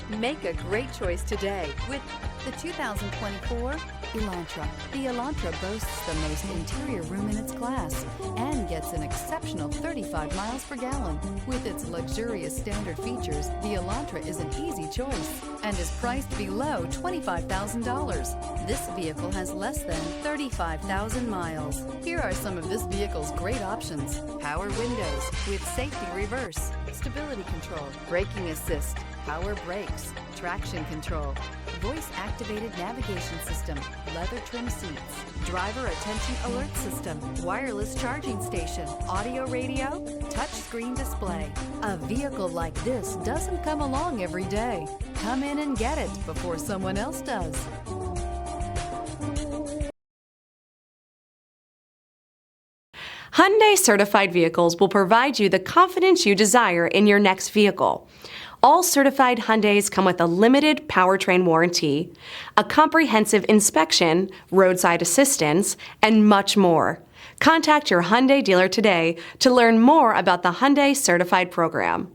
Make a great choice today with the 2024 ELANTRA. The ELANTRA boasts the most interior room in its class and gets an exceptional 35 miles per gallon. With its luxurious standard features, the ELANTRA is an easy choice and is priced below $25,000. This vehicle has less than 35,000 miles. Here are some of this vehicle's great options: power windows with safety reverse, stability control, braking assist, power brakes, traction control, voice-activated navigation system, leather trim seats, driver attention alert system, wireless charging station, audio radio, touchscreen display. A vehicle like this doesn't come along every day. Come in and get it before someone else does. Hyundai certified vehicles will provide you the confidence you desire in your next vehicle. All certified Hyundais come with a limited powertrain warranty, a comprehensive inspection, roadside assistance, and much more. Contact your Hyundai dealer today to learn more about the Hyundai Certified Program.